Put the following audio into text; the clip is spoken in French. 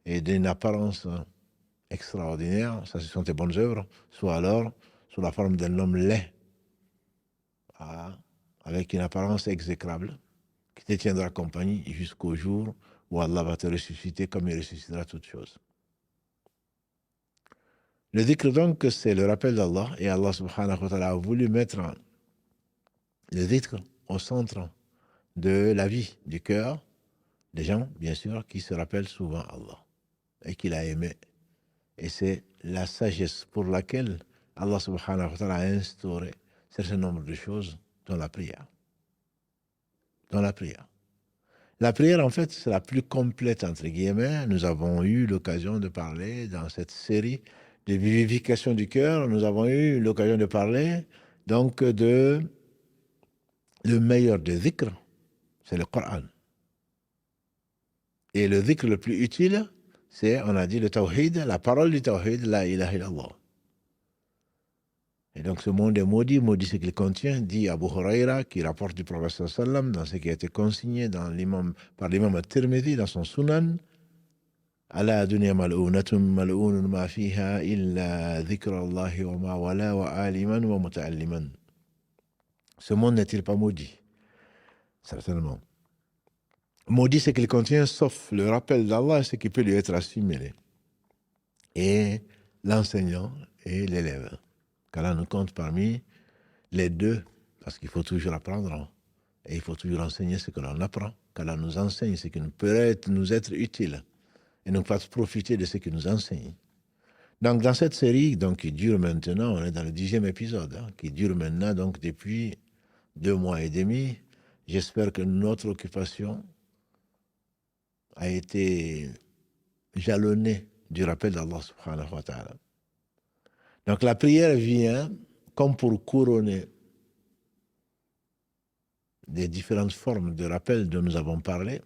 et d'une apparence extraordinaire, ça ce sont tes bonnes œuvres, soit alors sous la forme d'un homme laid, avec une apparence exécrable, qui te tiendra compagnie jusqu'au jour où Allah va te ressusciter comme il ressuscitera toutes choses. Le dhikr donc, c'est le rappel d'Allah, et Allah subhanahu wa ta'ala a voulu mettre le dhikr au centre de la vie, du cœur des gens, bien sûr, qui se rappellent souvent Allah et qu'il a aimé. Et c'est la sagesse pour laquelle Allah subhanahu wa ta'ala a instauré un certain nombre de choses dans la prière. Dans la prière. La prière, en fait, c'est la plus complète, entre guillemets. Nous avons eu l'occasion de parler dans cette série de vivification du cœur. Nous avons eu l'occasion de parler, donc, de le meilleur des dhikr, c'est le Coran. Et le dhikr le plus utile, c'est, on a dit, le tawhid, la parole du tawhid, la ilaha illallah. Et donc ce monde est maudit ce qu'il contient, dit Abu Huraira, qui rapporte du prophète sallam dans ce qui a été consigné par l'imam al-Tirmidhi dans son Sunan. Ala dunya mal'unatun mal'unun ma fiha illa dhikra Allahi wa ma wala wa aliman wa muta'alliman. Ce monde n'est-il pas maudit? Certainement. Maudit ce qu'il contient, sauf le rappel d'Allah et ce qui peut lui être assimilé. Et l'enseignant et l'élève. Qu'Allah nous compte parmi les deux, parce qu'il faut toujours apprendre. Et il faut toujours enseigner ce que l'on apprend. Qu'Allah nous enseigne ce qui peut nous être utile. Et nous fasse profiter de ce qu'il nous enseigne. Donc dans cette série donc, qui dure maintenant, on est dans le 10e épisode, qui dure maintenant donc depuis 2 mois et demi, j'espère que notre occupation a été jalonnée du rappel d'Allah subhanahu wa ta'ala. Donc la prière vient comme pour couronner des différentes formes de rappel dont nous avons parlé,